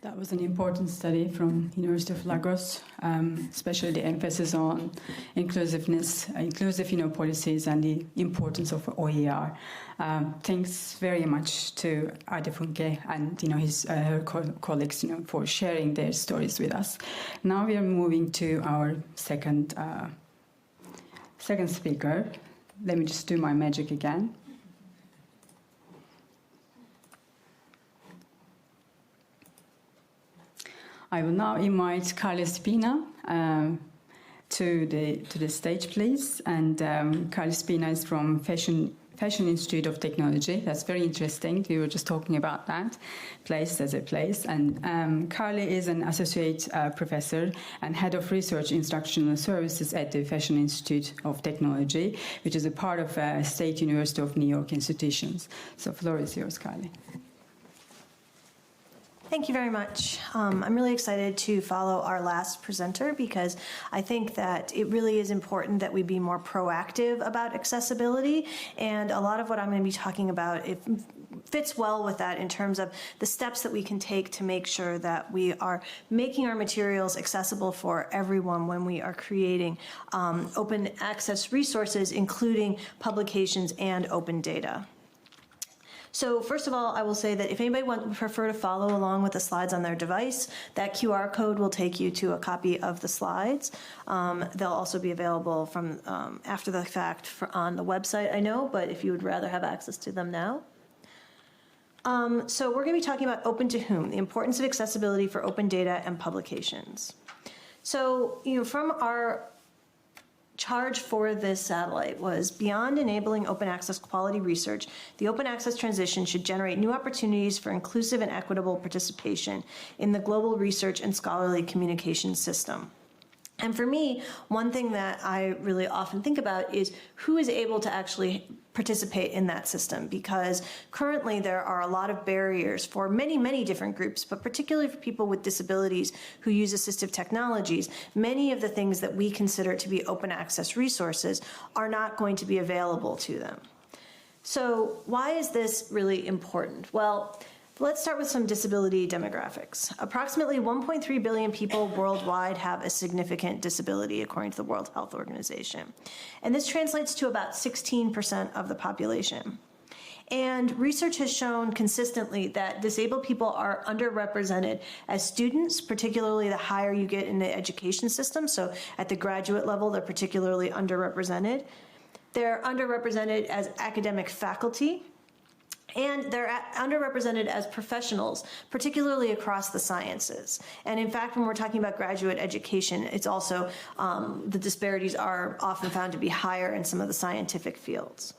That was an important study from University of Lagos, especially the emphasis on inclusiveness, inclusive policies, and the importance of OER. Thanks very much to Adefunke and her colleagues for sharing their stories with us. Now we are moving to our second speaker. Let me just do my magic again. I will now invite Carli Spina to the stage, please. And Carli Spina is from Fashion Institute of Technology. That's very interesting. We were just talking about that place as a place. And Carli is an associate professor and head of research instructional services at the Fashion Institute of Technology, which is a part of State University of New York institutions. So the floor is yours, Carli. Thank you very much. I'm really excited to follow our last presenter because I think that it really is important that we be more proactive about accessibility, and a lot of what I'm going to be talking about, it fits well with that in terms of the steps that we can take to make sure that we are making our materials accessible for everyone when we are creating open access resources, including publications and open data. So first of all, I will say that if anybody would prefer to follow along with the slides on their device, that QR code will take you to a copy of the slides. They'll also be available from after the fact on the website, I know, but if you would rather have access to them now. So we're going to be talking about open to whom, the importance of accessibility for open data and publications. So, from our charge for this satellite was beyond enabling open access quality research, the open access transition should generate new opportunities for inclusive and equitable participation in the global research and scholarly communication system. And for me, one thing that I really often think about is who is able to actually participate in that system, because currently there are a lot of barriers for many, many different groups, but particularly for people with disabilities who use assistive technologies. Many of the things that we consider to be open access resources are not going to be available to them. So why is this really important? Well, let's start with some disability demographics. Approximately 1.3 billion people worldwide have a significant disability, according to the World Health Organization. And this translates to about 16% of the population. And research has shown consistently that disabled people are underrepresented as students, particularly the higher you get in the education system. So at the graduate level, they're particularly underrepresented. They're underrepresented as academic faculty, and they're underrepresented as professionals, particularly across the sciences. And in fact, when we're talking about graduate education, it's also, the disparities are often found to be higher in some of the scientific fields.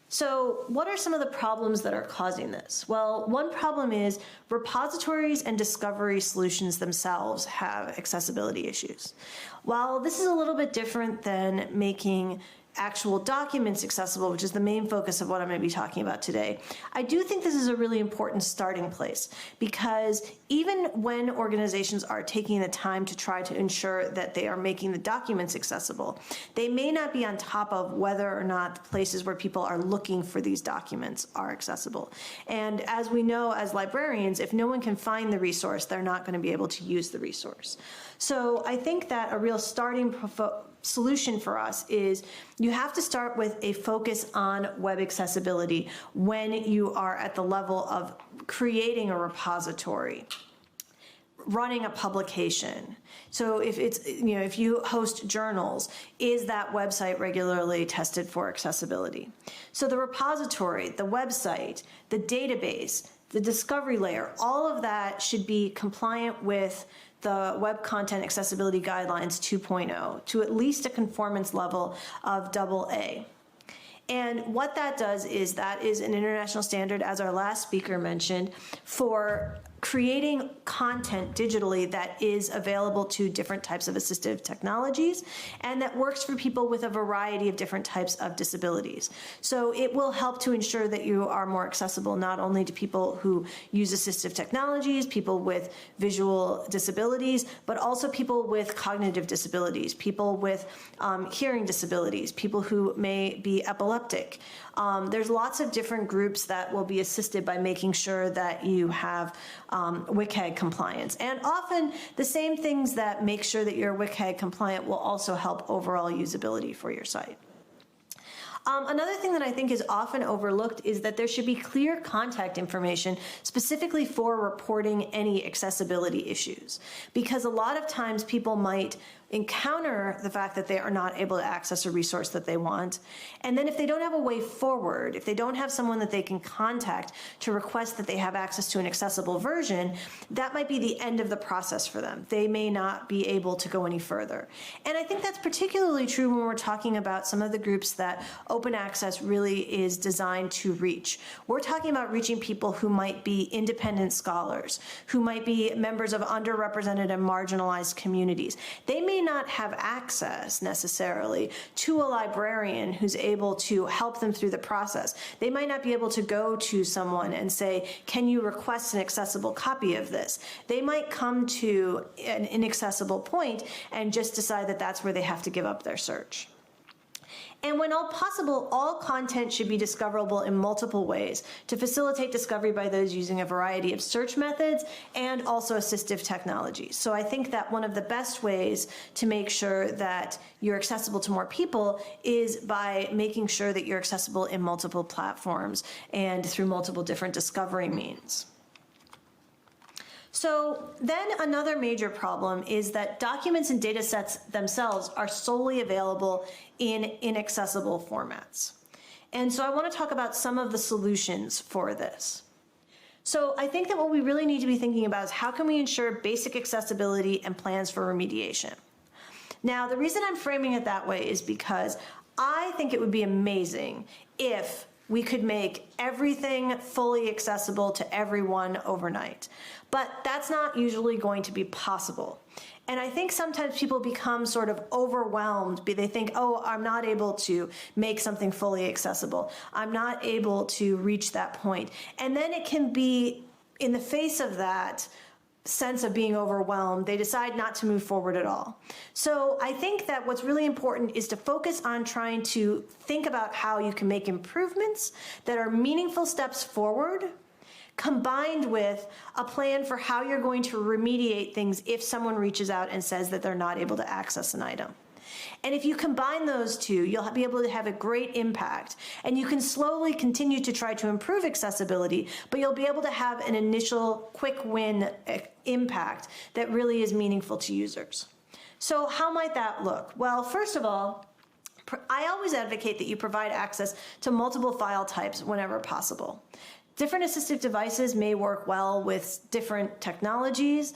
So what are some of the problems that are causing this? Well, one problem is repositories and discovery solutions themselves have accessibility issues. While this is a little bit different than making actual documents accessible, which is the main focus of what I'm going to be talking about today, I do think this is a really important starting place, because even when organizations are taking the time to try to ensure that they are making the documents accessible, they may not be on top of whether or not the places where people are looking for these documents are accessible. And as we know as librarians, if no one can find the resource, they're not going to be able to use the resource. So I think that a real starting solution for us is you have to start with a focus on web accessibility when you are at the level of creating a repository, running a publication. So if it's, if you host journals, is that website regularly tested for accessibility? So the repository, the website, the database, the discovery layer, all of that should be compliant with the Web Content Accessibility Guidelines 2.0 to at least a conformance level of AA. And what that does is that is an international standard, as our last speaker mentioned, for creating content digitally that is available to different types of assistive technologies and that works for people with a variety of different types of disabilities. So it will help to ensure that you are more accessible not only to people who use assistive technologies, people with visual disabilities, but also people with cognitive disabilities, people with hearing disabilities, people who may be epileptic. There's lots of different groups that will be assisted by making sure that you have WCAG compliance. And often the same things that make sure that you're WCAG compliant will also help overall usability for your site. Another thing that I think is often overlooked is that there should be clear contact information specifically for reporting any accessibility issues, because a lot of times people might encounter the fact that they are not able to access a resource that they want. And then if they don't have a way forward, if they don't have someone that they can contact to request that they have access to an accessible version, that might be the end of the process for them. They may not be able to go any further. And I think that's particularly true when we're talking about some of the groups that open access really is designed to reach. We're talking about reaching people who might be independent scholars, who might be members of underrepresented and marginalized communities. They may not have access necessarily to a librarian who's able to help them through the process. They might not be able to go to someone and say, can you request an accessible copy of this? They might come to an inaccessible point and just decide that that's where they have to give up their search. And when all possible, all content should be discoverable in multiple ways to facilitate discovery by those using a variety of search methods and also assistive technologies. So I think that one of the best ways to make sure that you're accessible to more people is by making sure that you're accessible in multiple platforms and through multiple different discovery means. So then another major problem is that documents and data sets themselves are solely available in inaccessible formats. And so I want to talk about some of the solutions for this. So I think that what we really need to be thinking about is how can we ensure basic accessibility and plans for remediation. Now, the reason I'm framing it that way is because I think it would be amazing if we could make everything fully accessible to everyone overnight. But that's not usually going to be possible. And I think sometimes people become sort of overwhelmed. They think, oh, I'm not able to make something fully accessible. I'm not able to reach that point. And then it can be, in the face of that sense of being overwhelmed, they decide not to move forward at all. So I think that what's really important is to focus on trying to think about how you can make improvements that are meaningful steps forward, combined with a plan for how you're going to remediate things if someone reaches out and says that they're not able to access an item. And if you combine those two, you'll be able to have a great impact. And you can slowly continue to try to improve accessibility, but you'll be able to have an initial quick win impact that really is meaningful to users. So how might that look? Well, first of all, I always advocate that you provide access to multiple file types whenever possible. Different assistive devices may work well with different technologies,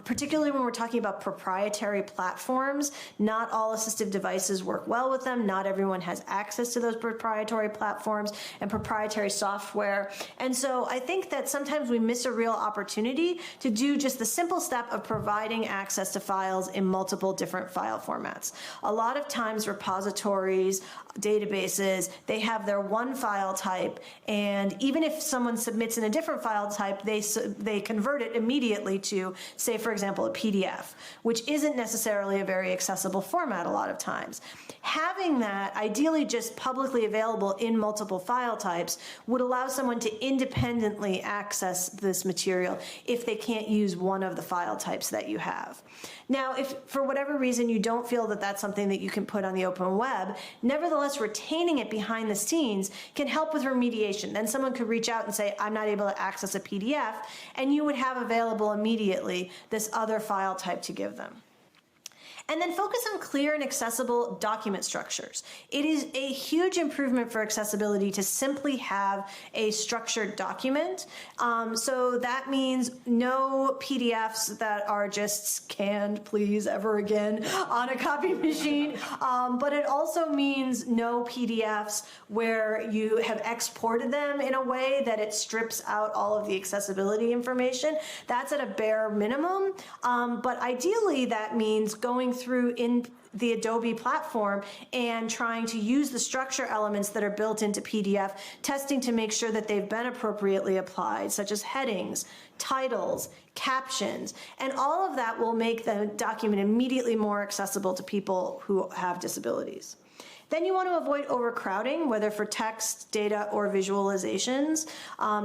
particularly when we're talking about proprietary platforms. Not all assistive devices work well with them. Not everyone has access to those proprietary platforms and proprietary software. And so I think that sometimes we miss a real opportunity to do just the simple step of providing access to files in multiple different file formats. A lot of times repositories, databases, they have their one file type, and even if someone submits in a different file type, they convert it immediately to, say, for example, a PDF, which isn't necessarily a very accessible format a lot of times. Having that ideally just publicly available in multiple file types would allow someone to independently access this material if they can't use one of the file types that you have. Now, if for whatever reason you don't feel that that's something that you can put on the open web, nevertheless retaining it behind the scenes can help with remediation. Then someone could reach out and say, I'm not able to access a PDF, and you would have available immediately this other file type to give them. And then focus on clear and accessible document structures. It is a huge improvement for accessibility to simply have a structured document. So that means no PDFs that are just scanned, please, ever again on a copy machine. But it also means no PDFs where you have exported them in a way that it strips out all of the accessibility information. That's at a bare minimum. But ideally, that means going through in the Adobe platform and trying to use the structure elements that are built into PDF, testing to make sure that they've been appropriately applied, such as headings, titles, captions, and all of that will make the document immediately more accessible to people who have disabilities. Then you want to avoid overcrowding, whether for text, data, or visualizations.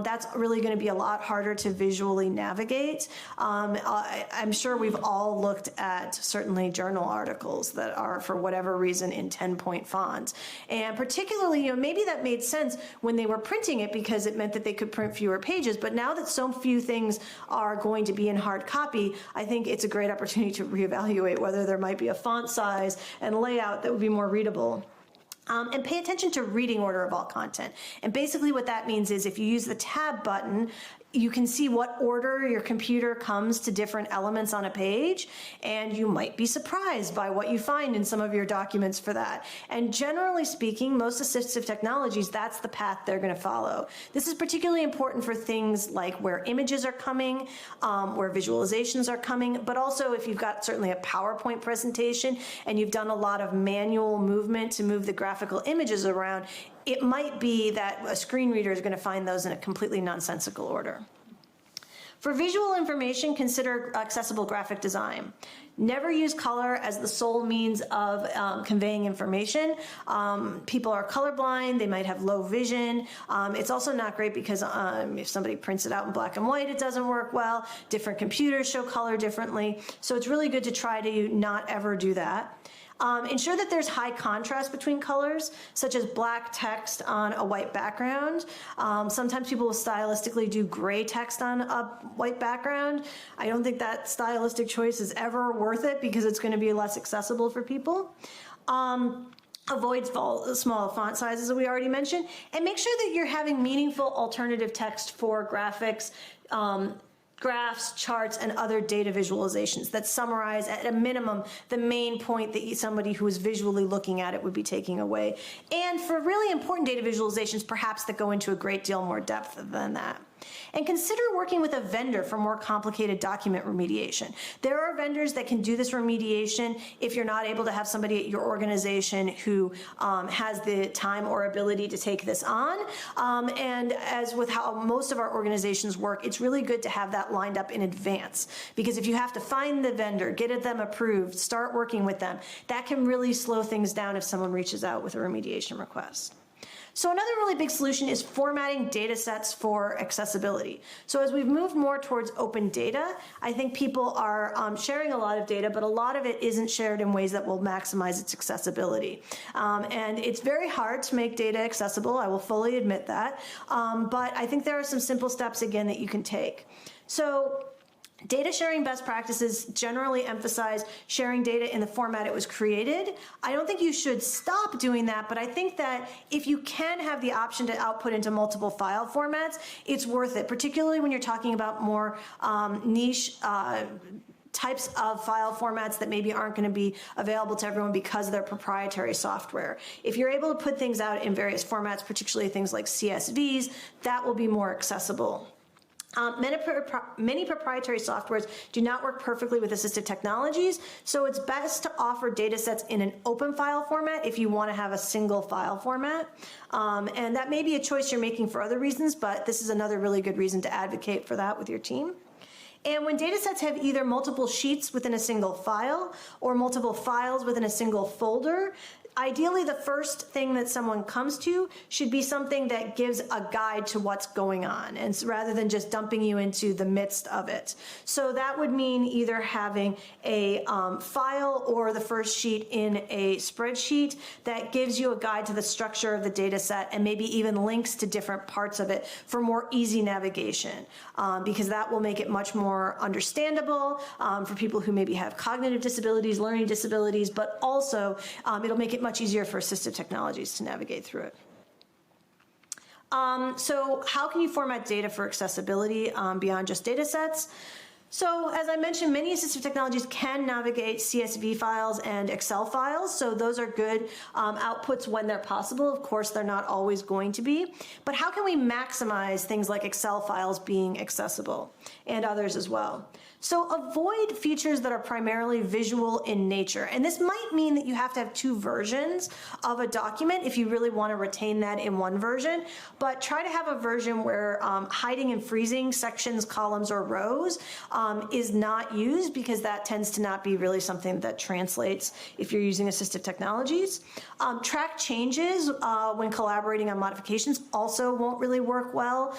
That's really going to be a lot harder to visually navigate. I'm sure we've all looked at certainly journal articles that are, for whatever reason, in 10-point font. And particularly, maybe that made sense when they were printing it because it meant that they could print fewer pages. But now that so few things are going to be in hard copy, I think it's a great opportunity to reevaluate whether there might be a font size and layout that would be more readable. And pay attention to reading order of all content. And basically what that means is if you use the tab button, you can see what order your computer comes to different elements on a page, and you might be surprised by what you find in some of your documents for that. And generally speaking, most assistive technologies, that's the path they're going to follow. This is particularly important for things like where images are coming, where visualizations are coming, but also if you've got certainly a PowerPoint presentation and you've done a lot of manual movement to move the graphical images around, it might be that a screen reader is going to find those in a completely nonsensical order. For visual information, consider accessible graphic design. Never use color as the sole means of conveying information. People are colorblind, they might have low vision. It's also not great because if somebody prints it out in black and white, it doesn't work well. Different computers show color differently. So it's really good to try to not ever do that. Ensure that there's high contrast between colors, such as black text on a white background. Sometimes people will stylistically do gray text on a white background. I don't think that stylistic choice is ever worth it because it's going to be less accessible for people. Avoid small font sizes, as we already mentioned, and make sure that you're having meaningful alternative text for graphics, graphs, charts, and other data visualizations that summarize at a minimum the main point that somebody who is visually looking at it would be taking away. And for really important data visualizations, perhaps that go into a great deal more depth than that. And consider working with a vendor for more complicated document remediation. There are vendors that can do this remediation if you're not able to have somebody at your organization who has the time or ability to take this on. And as with how most of our organizations work, it's really good to have that lined up in advance. Because if you have to find the vendor, get them approved, start working with them, that can really slow things down if someone reaches out with a remediation request. So another really big solution is formatting data sets for accessibility. So as we've moved more towards open data, I think people are sharing a lot of data, but a lot of it isn't shared in ways that will maximize its accessibility. And it's very hard to make data accessible, I will fully admit that, but I think there are some simple steps, again, that you can take. So data sharing best practices generally emphasize sharing data in the format it was created. I don't think you should stop doing that, but I think that if you can have the option to output into multiple file formats, it's worth it, particularly when you're talking about more niche types of file formats that maybe aren't going to be available to everyone because they're proprietary software. If you're able to put things out in various formats, particularly things like CSVs, that will be more accessible. Many proprietary softwares do not work perfectly with assistive technologies, so it's best to offer data sets in an open file format if you want to have a single file format. And that may be a choice you're making for other reasons, but this is another really good reason to advocate for that with your team. And when data sets have either multiple sheets within a single file or multiple files within a single folder, ideally the first thing that someone comes to should be something that gives a guide to what's going on, and so rather than just dumping you into the midst of it. So that would mean either having a file or the first sheet in a spreadsheet that gives you a guide to the structure of the data set and maybe even links to different parts of it for more easy navigation, because that will make it much more understandable for people who maybe have cognitive disabilities, learning disabilities, but also it'll make it much easier for assistive technologies to navigate through it. So how can you format data for accessibility beyond just data sets? So as I mentioned, many assistive technologies can navigate CSV files and Excel files, so those are good outputs when they're possible. Of course, they're not always going to be, but how can we maximize things like Excel files being accessible and others as well? So avoid features that are primarily visual in nature. And this might mean that you have to have two versions of a document if you really want to retain that in one version. But try to have a version where hiding and freezing sections, columns, or rows is not used, because that tends to not be really something that translates if you're using assistive technologies. Track changes when collaborating on modifications also won't really work well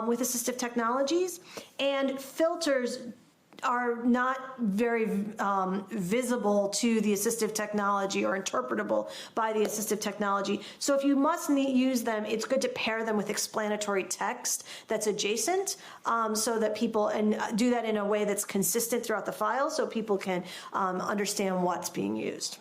with assistive technologies. And filters are not very visible to the assistive technology or interpretable by the assistive technology. So if you must use them, it's good to pair them with explanatory text that's adjacent, so that people, and do that in a way that's consistent throughout the file so people can understand what's being used.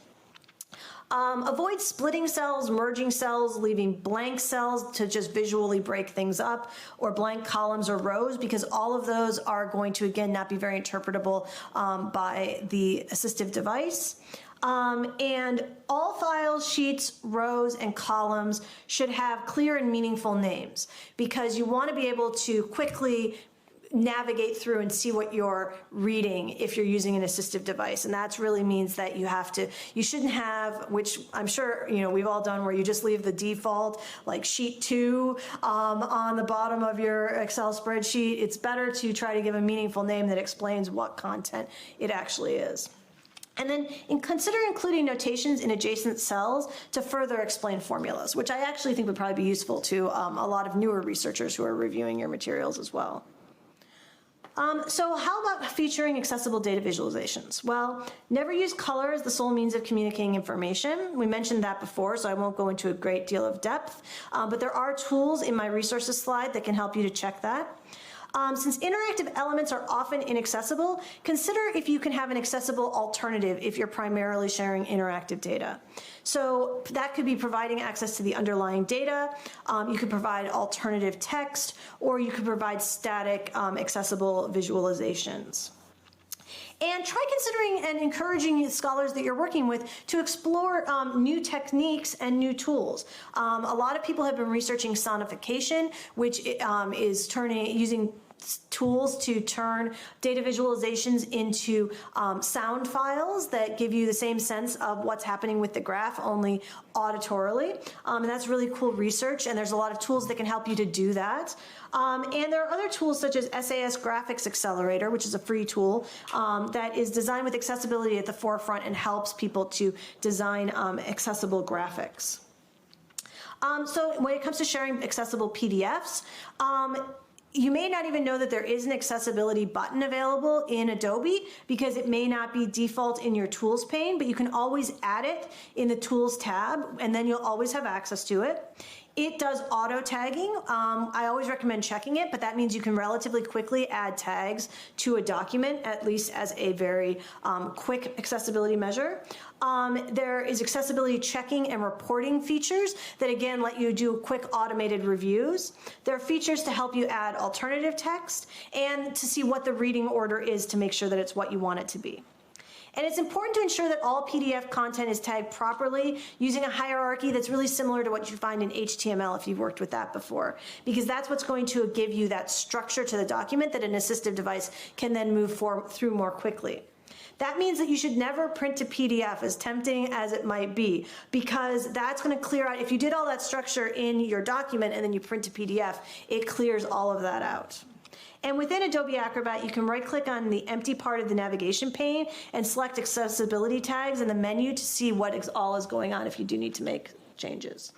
Avoid splitting cells, merging cells, leaving blank cells to just visually break things up, or blank columns or rows, because all of those are going to, again, not be very interpretable by the assistive device. And all files, sheets, rows, and columns should have clear and meaningful names, because you want to be able to quickly navigate through and see what you're reading if you're using an assistive device. And that really means that you shouldn't have, which I'm sure we've all done, where you just leave the default like sheet 2 on the bottom of your Excel spreadsheet. It's better to try to give a meaningful name that explains what content it actually is. And then consider including notations in adjacent cells to further explain formulas, which I actually think would probably be useful to a lot of newer researchers who are reviewing your materials as well. So how about featuring accessible data visualizations? Well, never use color as the sole means of communicating information. We mentioned that before, so I won't go into a great deal of depth, but there are tools in my resources slide that can help you to check that. Since interactive elements are often inaccessible, consider if you can have an accessible alternative if you're primarily sharing interactive data. So that could be providing access to the underlying data. You could provide alternative text, or you could provide static accessible visualizations. And try considering and encouraging scholars that you're working with to explore new techniques and new tools. A lot of people have been researching sonification, which is using tools to turn data visualizations into sound files that give you the same sense of what's happening with the graph, only auditorily. And that's really cool research, and there's a lot of tools that can help you to do that. And there are other tools such as SAS Graphics Accelerator, which is a free tool that is designed with accessibility at the forefront and helps people to design accessible graphics. So when it comes to sharing accessible PDFs, you may not even know that there is an accessibility button available in Adobe, because it may not be default in your tools pane, but you can always add it in the tools tab, and then you'll always have access to it. It does auto tagging. I always recommend checking it, but that means you can relatively quickly add tags to a document, at least as a very quick accessibility measure. There is accessibility checking and reporting features that, again, let you do quick automated reviews. There are features to help you add alternative text and to see what the reading order is to make sure that it's what you want it to be. And it's important to ensure that all PDF content is tagged properly using a hierarchy that's really similar to what you find in HTML if you've worked with that before, because that's what's going to give you that structure to the document that an assistive device can then move through more quickly. That means that you should never print to PDF, as tempting as it might be, because that's going to clear out, if you did all that structure in your document and then you print to PDF, it clears all of that out. And within Adobe Acrobat, you can right-click on the empty part of the navigation pane and select accessibility tags in the menu to see what all is going on if you do need to make changes.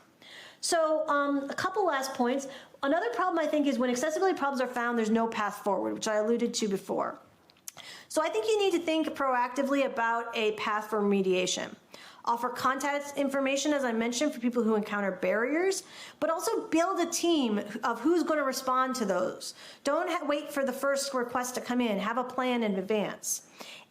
So a couple last points. Another problem, I think, is when accessibility problems are found, there's no path forward, which I alluded to before. So I think you need to think proactively about a path for remediation. Offer contact information, as I mentioned, for people who encounter barriers, but also build a team of who's going to respond to those. Don't wait for the first request to come in. Have a plan in advance.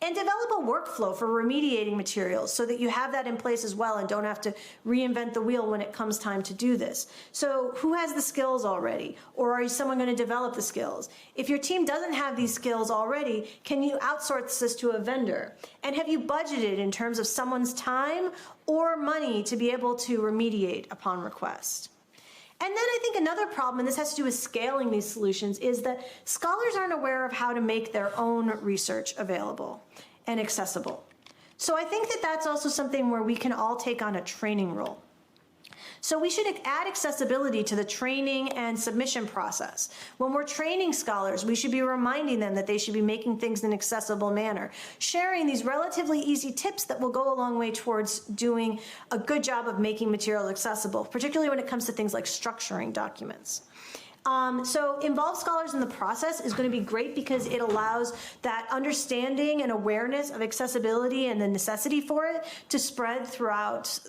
And develop a workflow for remediating materials so that you have that in place as well and don't have to reinvent the wheel when it comes time to do this. So who has the skills already? Or are you someone going to develop the skills? If your team doesn't have these skills already, can you outsource this to a vendor? And have you budgeted in terms of someone's time or money to be able to remediate upon request? And then I think another problem, and this has to do with scaling these solutions, is that scholars aren't aware of how to make their own research available and accessible. So I think that that's also something where we can all take on a training role. So we should add accessibility to the training and submission process. When we're training scholars, we should be reminding them that they should be making things in an accessible manner, sharing these relatively easy tips that will go a long way towards doing a good job of making material accessible, particularly when it comes to things like structuring documents. So involve scholars in the process is going to be great because it allows that understanding and awareness of accessibility and the necessity for it to spread throughout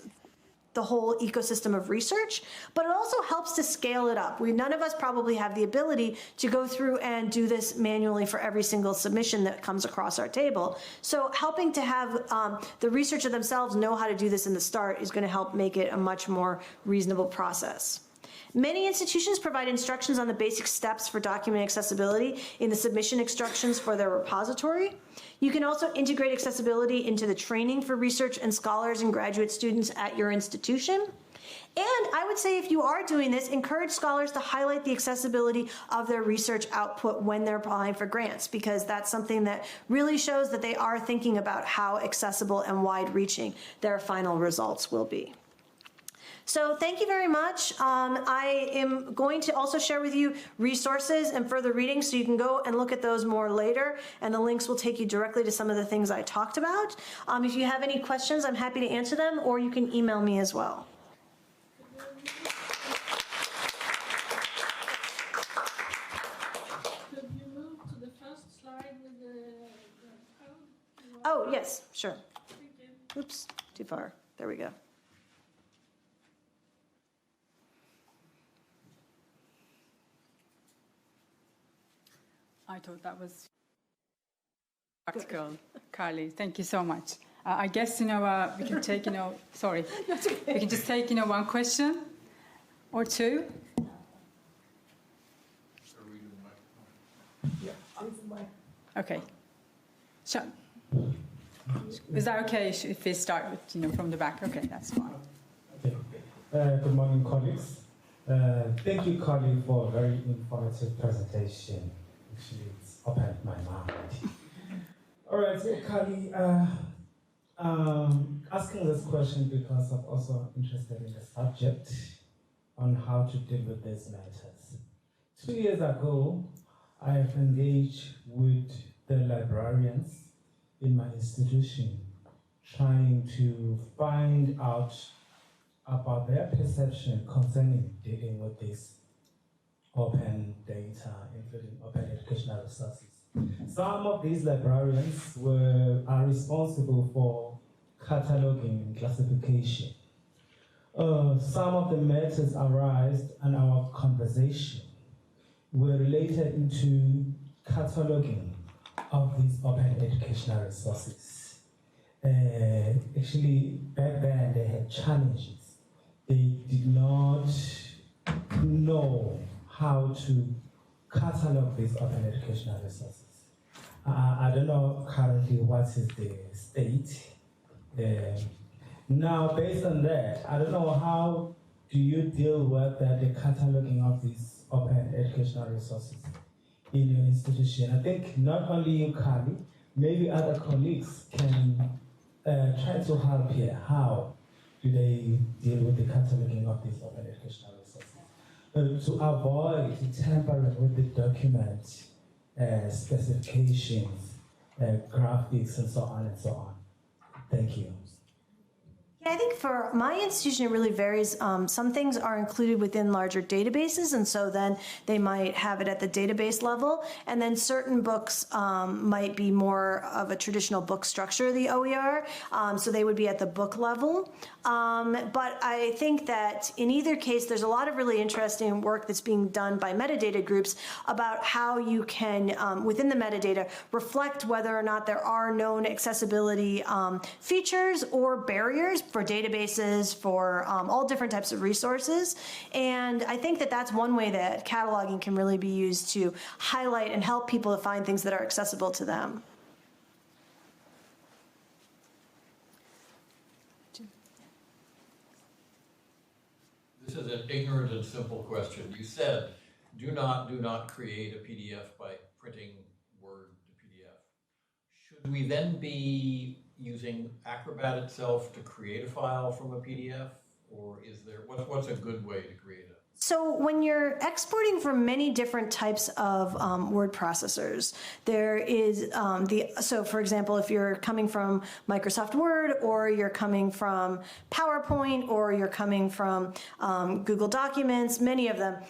the whole ecosystem of research, but it also helps to scale it up. None of us probably have the ability to go through and do this manually for every single submission that comes across our table. So helping to have the researcher themselves know how to do this in the start is going to help make it a much more reasonable process. Many institutions provide instructions on the basic steps for document accessibility in the submission instructions for their repository. You can also integrate accessibility into the training for research and scholars and graduate students at your institution. And I would say if you are doing this, encourage scholars to highlight the accessibility of their research output when they're applying for grants, because that's something that really shows that they are thinking about how accessible and wide-reaching their final results will be. So thank you very much. I am going to also share with you resources and further reading, so you can go and look at those more later, and the links will take you directly to some of the things I talked about. If you have any questions, I'm happy to answer them, or you can email me as well. Could you move to the first slide with the code? Oh, yes, sure. Thank you. Oops, too far. There we go. I thought that was practical, Carli. Thank you so much. I guess, we can take, sorry. That's okay. We can just take, one question or two. Okay. Sure. Is that okay if we start with, from the back? Okay, that's fine. Okay. Good morning, colleagues. Thank you, Carli, for a very informative presentation. Actually, it's opened my mind. All right, so Carli, asking this question because I'm also interested in the subject on how to deal with these matters. 2 years ago, I have engaged with the librarians in my institution, trying to find out about their perception concerning dealing with this open data, including open educational resources. Some of these librarians are responsible for cataloging and classification. Some of the matters arised in our conversation were related into cataloging of these open educational resources. Actually, back then they had challenges. They did not know how to catalog these open educational resources. I don't know currently what is the state. Now, based on that, I don't know how do you deal with the cataloging of these open educational resources in your institution? I think not only you, Carli, maybe other colleagues can try to help here. How do they deal with the cataloging of these open educational resources? To avoid tampering with the document specifications, graphics, and so on and so on. Thank you. Yeah, I think for my institution, it really varies. Some things are included within larger databases, and so then they might have it at the database level. And then certain books might be more of a traditional book structure, the OER, so they would be at the book level. But I think that in either case, there's a lot of really interesting work that's being done by metadata groups about how you can, within the metadata, reflect whether or not there are known accessibility features or barriers for databases, for all different types of resources. And I think that that's one way that cataloging can really be used to highlight and help people to find things that are accessible to them. This is an ignorant and simple question. You said, do not create a PDF by printing Word to PDF. Should we then be using Acrobat itself to create a file from a PDF? Or is there, what's a good way to create it? So when you're exporting from many different types of word processors, there is so for example, if you're coming from Microsoft Word, or you're coming from PowerPoint, or you're coming from Google Documents, many of them,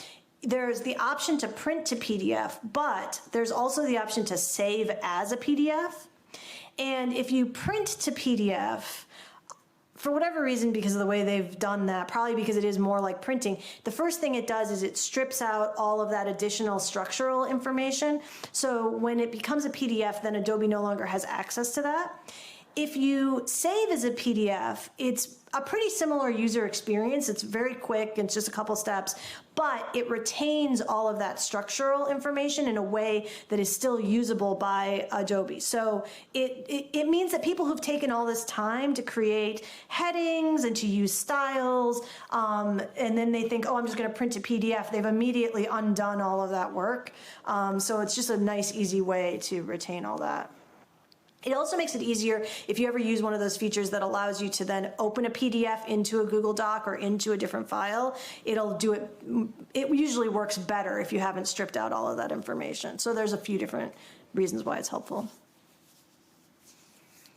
there's the option to print to PDF, but there's also the option to save as a PDF. And if you print to PDF, for whatever reason, because of the way they've done that, probably because it is more like printing, the first thing it does is it strips out all of that additional structural information. So when it becomes a PDF, then Adobe no longer has access to that. If you save as a PDF, it's a pretty similar user experience. It's very quick, it's just a couple steps, but it retains all of that structural information in a way that is still usable by Adobe. So it means that people who've taken all this time to create headings and to use styles, and then they think, oh, I'm just gonna print a PDF, they've immediately undone all of that work. So it's just a nice, easy way to retain all that. It also makes it easier if you ever use one of those features that allows you to then open a PDF into a Google Doc or into a different file. It'll do it. It usually works better if you haven't stripped out all of that information. So there's a few different reasons why it's helpful.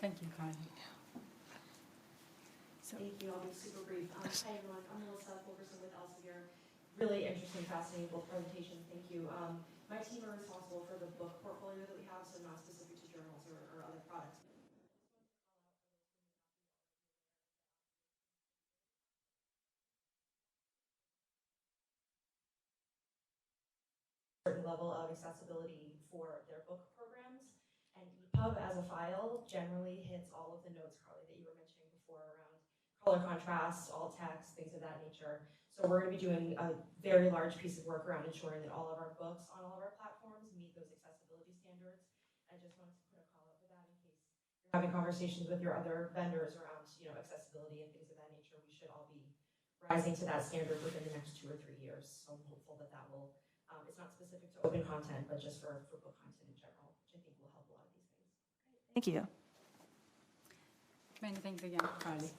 Thank you, Carli. Thank you. I'll be super brief. Hi, everyone. I'm Melissa Fulkerson with Elsevier. Really interesting, fascinating both presentation. Thank you. My team are responsible for the book portfolio that we have, so not specific to journals or other products. Certain level of accessibility for their book programs, and EPUB as a file generally hits all of the notes, Carli, that you were mentioning before around color contrast, alt text, things of that nature. So we're going to be doing a very large piece of work around ensuring that all of our books on all of our platforms meet those accessibility standards. I just wanted to put a call out for that in case you're having conversations with your other vendors around, accessibility and things of that nature. We should all be rising to that standard within the next 2 or 3 years. So I'm hopeful that that will, it's not specific to open content, but just for book content in general, which I think will help a lot of these things. Thank you. Many thanks again, Carli.